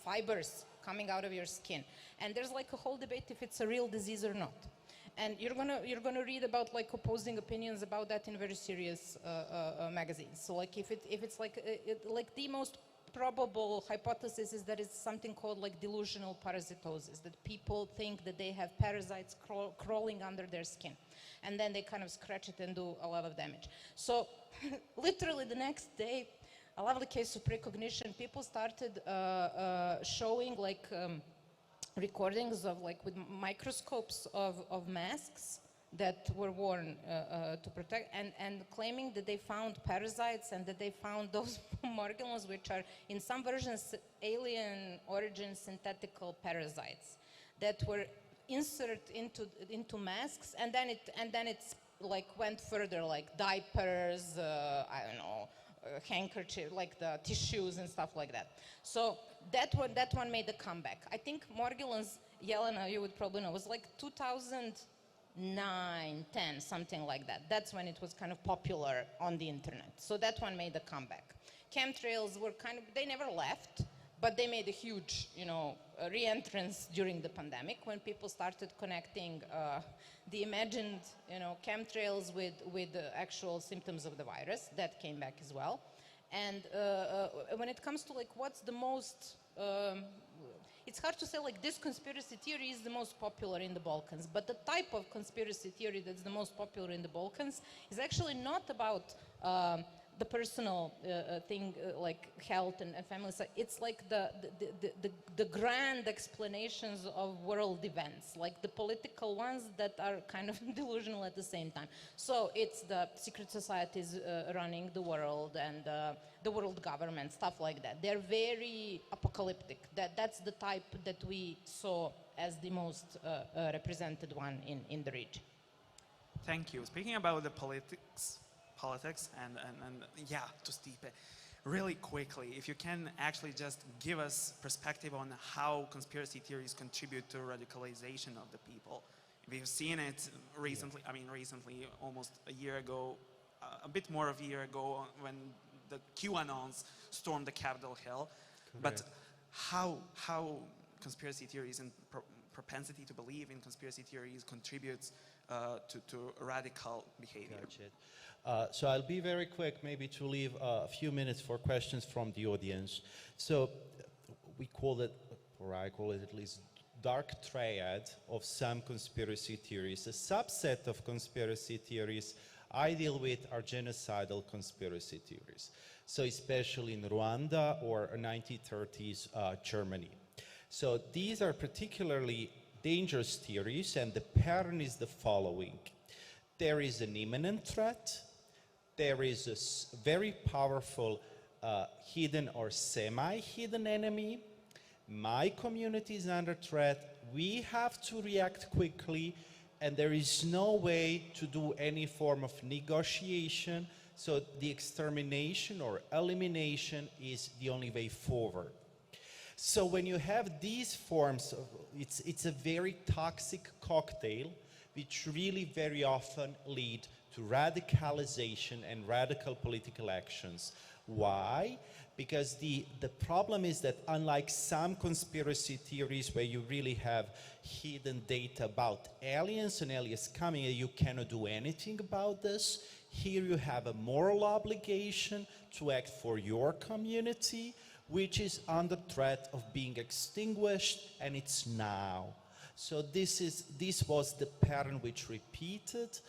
fibers coming out of your skin. And there's like a whole debate if it's a real disease or not. And you're gonna read about like opposing opinions about that in very serious magazines. So like if it's like like the most probable hypothesis is that it's something called like delusional parasitosis, that people think that they have parasites crawling under their skin, and then they kind of scratch it and do a lot of damage. So literally the next day, a lovely case of precognition, people started showing like recordings of like with microscopes of masks that were worn to protect, and claiming that they found parasites and that they found those Morgellons, which are in some versions alien origin synthetical parasites that were inserted into masks, and then it's like went further, like diapers, I don't know, handkerchief, like the tissues and stuff like that. So that one made a comeback. I think Morgellons, Jelena, you would probably know, was like 2009, 10, something like that. That's when it was kind of popular on the internet. So that one made a comeback. Chemtrails were kind of, they never left, but they made a huge, you know, re-entrance during the pandemic when people started connecting the imagined, you know, chemtrails with the actual symptoms of the virus. That came back as well. And when it comes to like what's the most, it's hard to say like this conspiracy theory is the most popular in the Balkans, but the type of conspiracy theory that's the most popular in the Balkans is actually not about the personal thing like health and family. It's like the grand explanations of world events, like the political ones that are kind of delusional at the same time. So it's the secret societies running the world and the world government, stuff like that. They're very apocalyptic. That's the type that we saw as the most represented one in the region. Thank you. Speaking about the politics and yeah, to Stipe, really quickly, if you can actually just give us perspective on how conspiracy theories contribute to radicalization of the people. We've seen it recently, I mean recently, almost a year ago, a bit more of a year ago, when the QAnons stormed the Capitol Hill. Correct. But how conspiracy theories and propensity to believe in conspiracy theories contributes to radical behavior. Gotcha. So I'll be very quick, maybe to leave a few minutes for questions from the audience. So we call it, or I call it at least, dark triad of some conspiracy theories. A subset of conspiracy theories I deal with are genocidal conspiracy theories. So especially in Rwanda or 1930s Germany. So these are particularly dangerous theories, and the pattern is the following. There is an imminent threat, there is a very powerful hidden or semi-hidden enemy, my community is under threat, we have to react quickly, and there is no way to do any form of negotiation, so the extermination or elimination is the only way forward. So when you have these forms, it's a very toxic cocktail, which really very often lead to radicalization and radical political actions. Why? Because the problem is that unlike some conspiracy theories where you really have hidden data about aliens and aliens coming and you cannot do anything about this, here you have a moral obligation to act for your community, which is under threat of being extinguished, and it's now. So this was the pattern which repeated.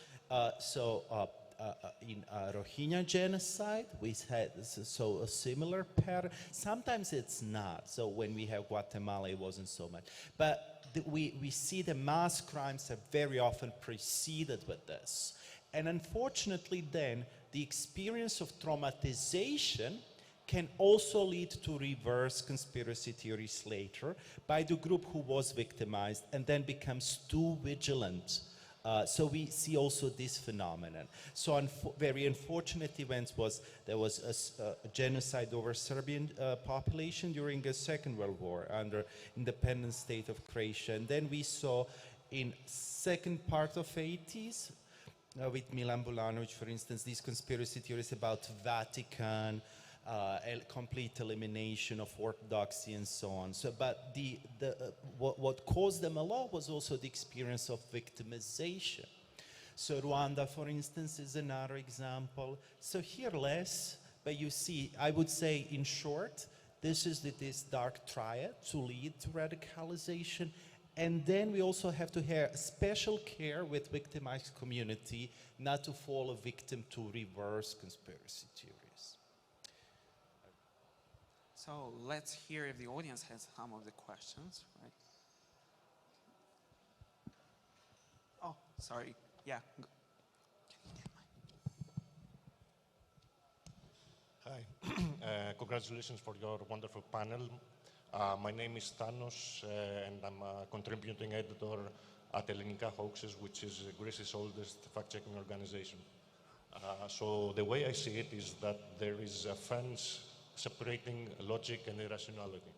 In Rohingya genocide, we had a similar pattern. Sometimes it's not. So when we have Guatemala, it wasn't so much. But we see the mass crimes are very often preceded with this. And unfortunately then, the experience of traumatization can also lead to reverse conspiracy theories later by the group who was victimized and then becomes too vigilant. So we see also this phenomenon. So very unfortunate events was there was a genocide over Serbian population during the Second World War under independent state of Croatia. And then we saw in second part of 80s, with Milan Bulanovic, for instance, these conspiracy theories about Vatican, complete elimination of orthodoxy and so on. So, but what caused them a lot was also the experience of victimization. So Rwanda, for instance, is another example. So here less, but you see, I would say in short, this is this dark triad to lead to radicalization. And then we also have to have special care with victimized community, not to fall a victim to reverse conspiracy theories. So let's hear if the audience has some of the questions, right? Oh, sorry. Yeah. Hi. Congratulations for your wonderful panel. My name is Thanos, and I'm a contributing editor at Ellinika Hoaxes, which is Greece's oldest fact-checking organization. So the way I see it is that there is a fence separating logic and irrationality.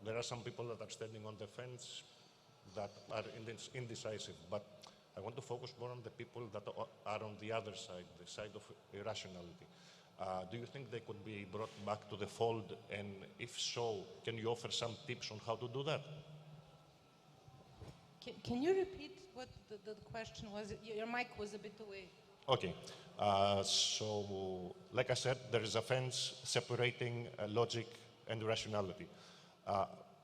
There are some people that are standing on the fence that are indecisive, but I want to focus more on the people that are on the other side, the side of irrationality. Do you think they could be brought back to the fold, and if so, can you offer some tips on how to do that? Can you repeat what the question was? Your mic was a bit away. Okay. So, like I said, there is a fence separating logic and rationality.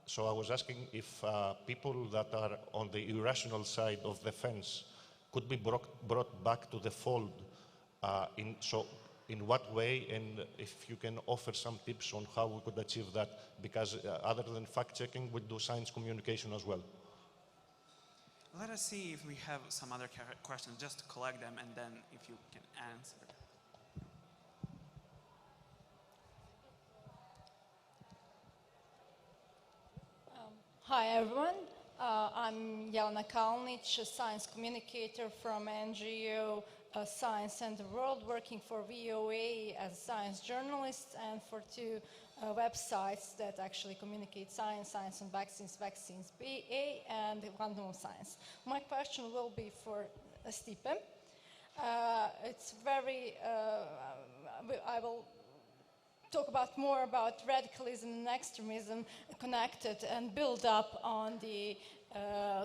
So I was asking if people that are on the irrational side of the fence could be brought back to the fold. In what way, and if you can offer some tips on how we could achieve that, because other than fact-checking, we do science communication as well. Let us see if we have some other questions, just to collect them, and then if you can answer. Hi, everyone. I'm Jelena Kalnic, a science communicator from NGO Science and the World, working for VOA as a science journalist and for two websites that actually communicate science and vaccines, Vaccines BA and Quantum of Science. My question will be for Stipe. It's very, I will talk more about radicalism and extremism connected and build up on the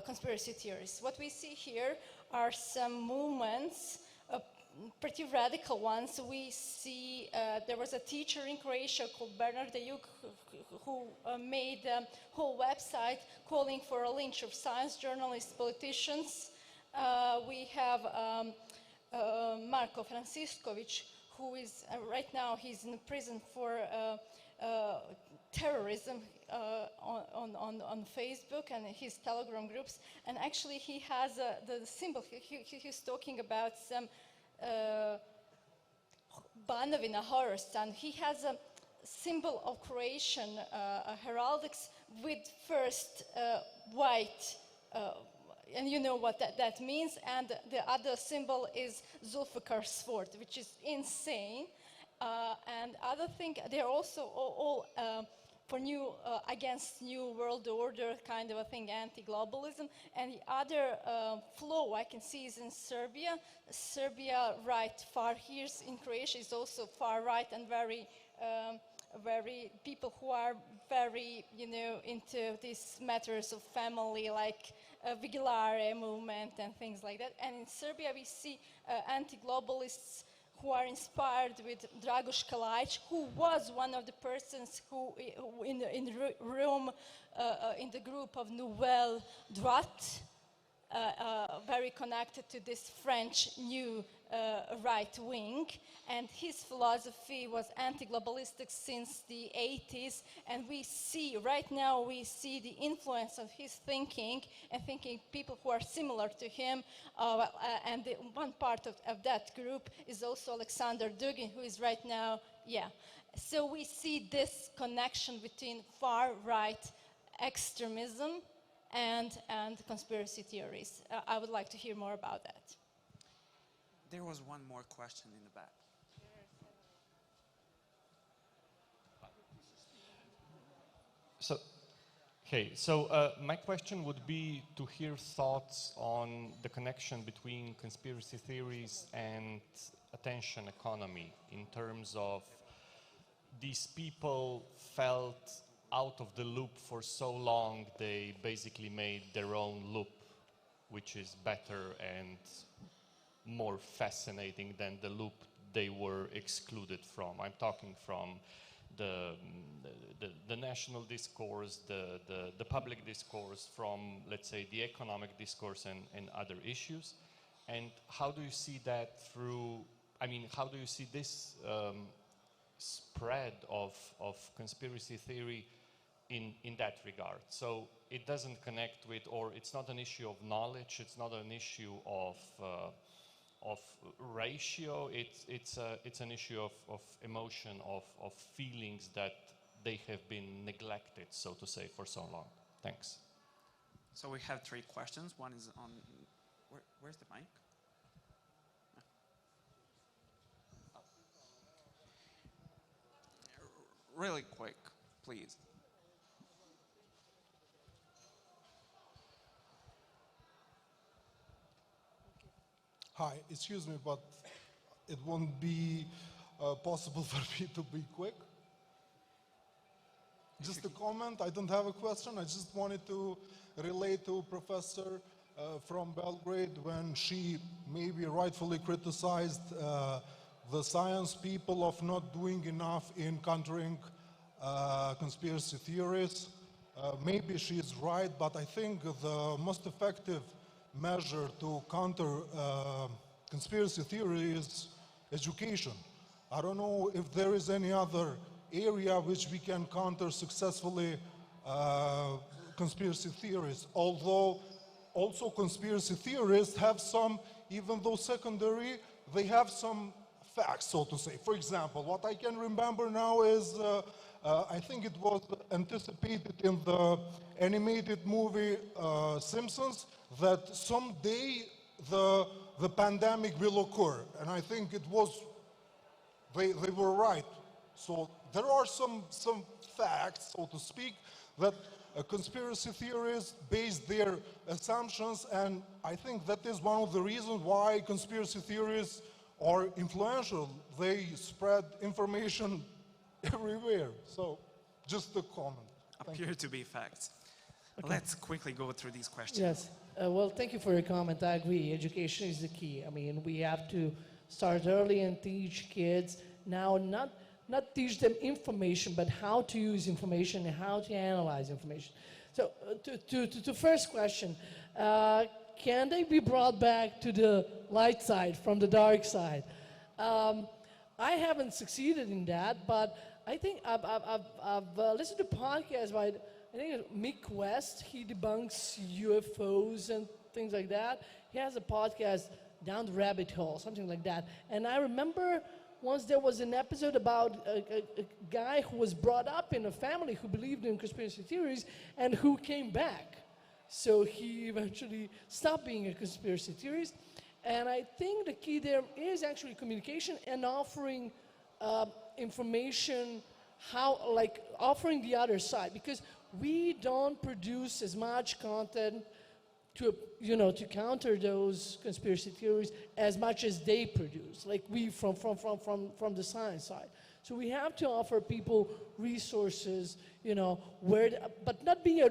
conspiracy theories. What we see here are some movements, pretty radical ones. We see there was a teacher in Croatia called Bernard Dejuk who made a whole website calling for a lynch of science journalists, politicians. We have Marko Franciskovic, who is right now he's in prison for terrorism on Facebook and his Telegram groups. And actually he has the symbol, he's talking about some Banovina horrors, and he has a symbol of Croatian heraldics with first white, and you know what that means, and the other symbol is Zulfikar's sword, which is insane. And other thing, they're also all for new, against new world order kind of a thing, anti-globalism. And the other flow I can see is in Serbia. Serbia right far here in Croatia is also far right and very people who are very, you know, into these matters of family, like Vigilare movement and things like that. And in Serbia we see anti-globalists who are inspired with Dragoš Kalajić, who was one of the persons who in Rome, in the group of Nouvelle Droite, very connected to this French new right wing, and his philosophy was anti-globalistic since the 80s, and we see, right now we see the influence of his thinking, and thinking people who are similar to him, and one part of that group is also Alexander Dugin, who is right now, So we see this connection between far-right extremism and conspiracy theories. I would like to hear more about that. There was one more question in the back. So my question would be to hear thoughts on the connection between conspiracy theories and attention economy, in terms of these people felt out of the loop for so long, they basically made their own loop, which is better and more fascinating than the loop they were excluded from. I'm talking from the national discourse, the public discourse, from, let's say, the economic discourse and other issues. And how do you see that through, I mean, how do you see this spread of conspiracy theory in that regard? So it doesn't connect with, or it's not an issue of knowledge, it's not an issue of ratio, it's an issue of emotion, of feelings that they have been neglected, so to say, for so long. Thanks. So we have 3 questions. One is on, where's the mic? Really quick, please. Hi, excuse me, but it won't be possible for me to be quick. Just a comment, I don't have a question. I just wanted to relate to Professor from Belgrade when she maybe rightfully criticized the science people of not doing enough in countering conspiracy theories. Maybe she is right, but I think the most effective measure to counter conspiracy theory is education. I don't know if there is any other area which we can counter successfully conspiracy theories, although also conspiracy theorists have some, even though secondary, they have some facts, so to say. For example, what I can remember now is, I think it was anticipated in the animated movie Simpsons, that someday the pandemic will occur. And I think it was, they were right. So there are some facts, so to speak, that conspiracy theories base their assumptions, and I think that is one of the reasons why conspiracy theories are influential. They spread information everywhere. So just a comment. Appear to be facts. Okay. Let's quickly go through these questions. Yes. Well, thank you for your comment. I agree. Education is the key. I mean, we have to start early and teach kids now, not teach them information, but how to use information and how to analyze information. So, to first question, can they be brought back to the light side from the dark side? I haven't succeeded in that, but I think I've listened to podcasts by, I think it's Mick West. He debunks UFOs and things like that. He has a podcast, Down the Rabbit Hole, something like that. And I remember once there was an episode about a guy who was brought up in a family who believed in conspiracy theories and who came back. So he eventually stopped being a conspiracy theorist. And I think the key there is actually communication and offering information, like offering the other side, because we don't produce as much content to counter those conspiracy theories as much as they produce, like we from the science side. So we have to offer people resources, but not being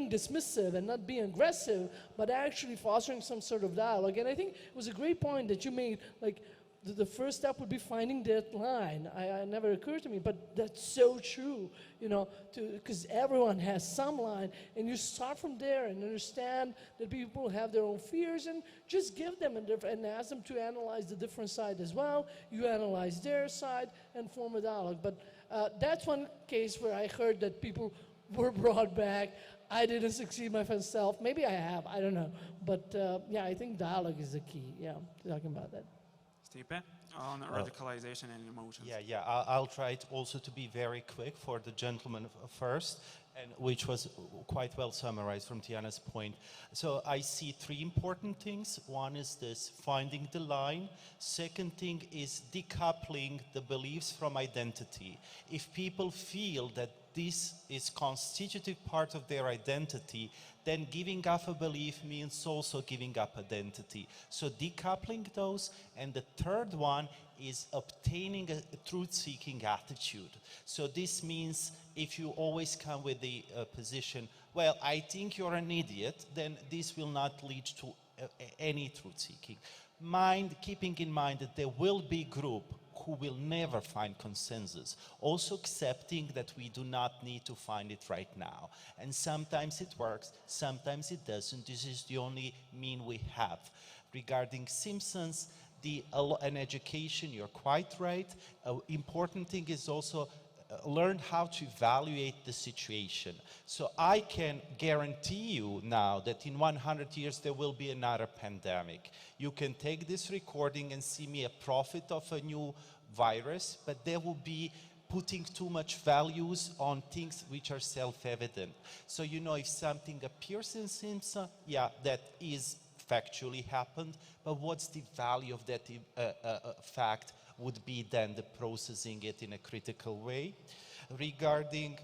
dismissive and not being aggressive, but actually fostering some sort of dialogue. And I think it was a great point that you made, like the first step would be finding that line. I never occurred to me, but that's so true, because everyone has some line, and you start from there and understand that people have their own fears, and just give them and ask them to analyze the different side as well. You analyze their side and form a dialogue. But that's one case where I heard that people were brought back. I didn't succeed myself. Maybe I have, I don't know. But yeah, I think dialogue is the key, talking about that. Stipe, on radicalization and emotions. Yeah, I'll try also to be very quick for the gentleman first, and which was quite well summarized from Tiana's point. So I see three important things. One is this, finding the line. Second thing is decoupling the beliefs from identity. If people feel that this is constitutive part of their identity, then giving up a belief means also giving up identity. So decoupling those, and the third one is obtaining a truth-seeking attitude. So this means if you always come with the position, well, I think you're an idiot, then this will not lead to any truth-seeking. Keeping in mind that there will be group who will never find consensus, also accepting that we do not need to find it right now. And sometimes it works, sometimes it doesn't. This is the only mean we have. Regarding Simpsons, an education, you're quite right. Important thing is also learn how to evaluate the situation. So I can guarantee you now that in 100 years there will be another pandemic. You can take this recording and see me a prophet of a new virus, but there will be putting too much values on things which are self-evident. So if something appears in Simpson, yeah, that is factually happened, but what's the value of that fact would be then the processing it in a critical way. Regarding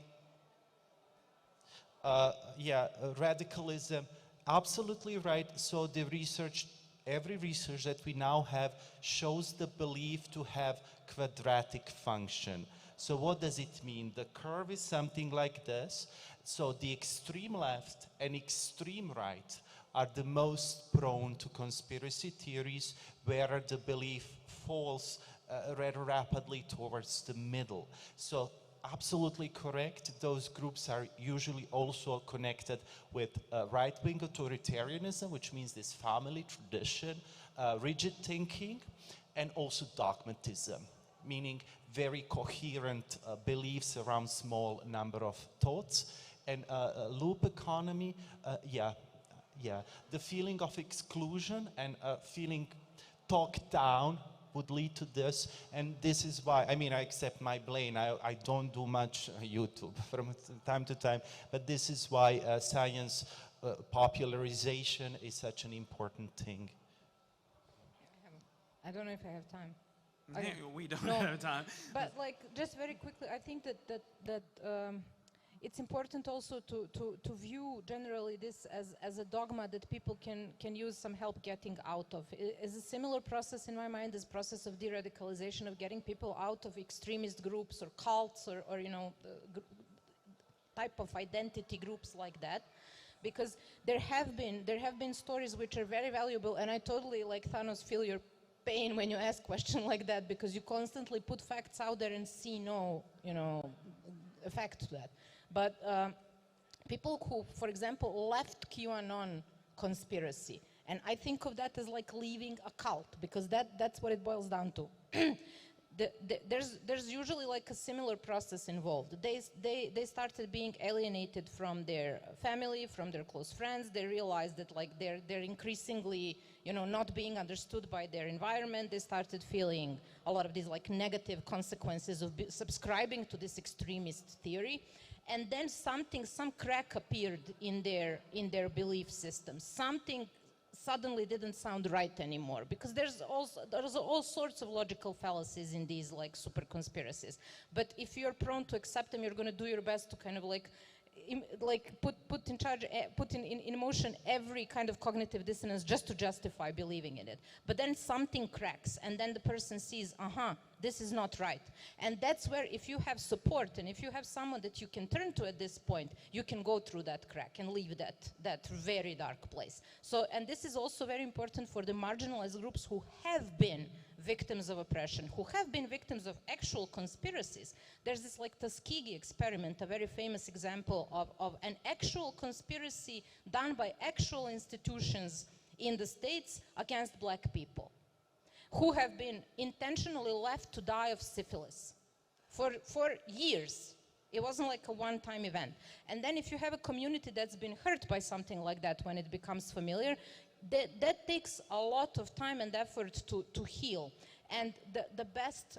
radicalism, absolutely right. So the research, every research that we now have shows the belief to have quadratic function. So what does it mean? The curve is something like this. So the extreme left and extreme right are the most prone to conspiracy theories, where the belief falls rather rapidly towards the middle. So absolutely correct. Those groups are usually also connected with right-wing authoritarianism, which means this family tradition, rigid thinking, and also dogmatism, meaning very coherent beliefs around small number of thoughts. And loop economy, the feeling of exclusion and feeling talked down would lead to this, and this is why, I accept my blame, I don't do much YouTube from time to time, but this is why science popularization is such an important thing. I don't know if I have time. We don't No. have time. But just very quickly, I think that it's important also to view generally this as a dogma that people can use some help getting out of. It's a similar process in my mind, this process of de-radicalization, of getting people out of extremist groups or cults or type of identity groups like that. Because there have been stories which are very valuable, and I totally, like Thanos, feel your pain when you ask questions like that, because you constantly put facts out there and see no effect to that. But people who, for example, left QAnon conspiracy. And I think of that as like leaving a cult, because that's what it boils down to. There's usually like a similar process involved. They started being alienated from their family, from their close friends. They realized that like they're increasingly, not being understood by their environment. They started feeling a lot of these like negative consequences of subscribing to this extremist theory. And then some crack appeared in their belief system. Something suddenly didn't sound right anymore, because there's all sorts of logical fallacies in these like super conspiracies. But if you're prone to accept them, you're going to do your best to kind of put in motion every kind of cognitive dissonance just to justify believing in it. But then something cracks, and then the person sees, this is not right. And that's where, if you have support and if you have someone that you can turn to at this point, you can go through that crack and leave that very dark place. So, and this is also very important for the marginalized groups who have been victims of oppression, who have been victims of actual conspiracies. There's this like Tuskegee experiment, a very famous example of an actual conspiracy done by actual institutions in the States against black people, who have been intentionally left to die of syphilis for years. It wasn't like a one-time event. And then if you have a community that's been hurt by something like that, when it becomes familiar, that takes a lot of time and effort to heal. And the best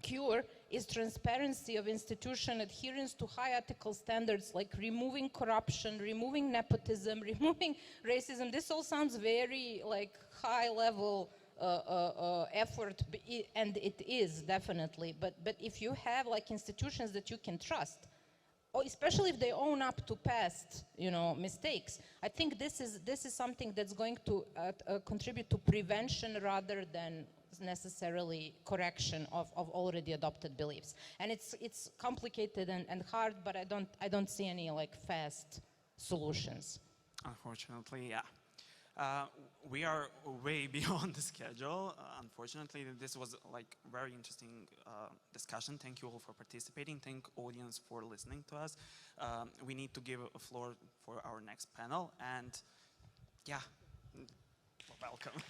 cure is transparency of institution, adherence to high ethical standards, like removing corruption, removing nepotism, removing racism. This all sounds very like high level effort, and it is definitely. But if you have like institutions that you can trust, especially if they own up to past, mistakes, I think this is something that's going to contribute to prevention rather than necessarily correction of already adopted beliefs. And it's complicated and hard, but I don't see any like fast solutions. Unfortunately, yeah. We are way beyond the schedule. Unfortunately, this was like very interesting discussion. Thank you all for participating. Thank audience for listening to us. We need to give a floor for our next panel, and yeah, welcome.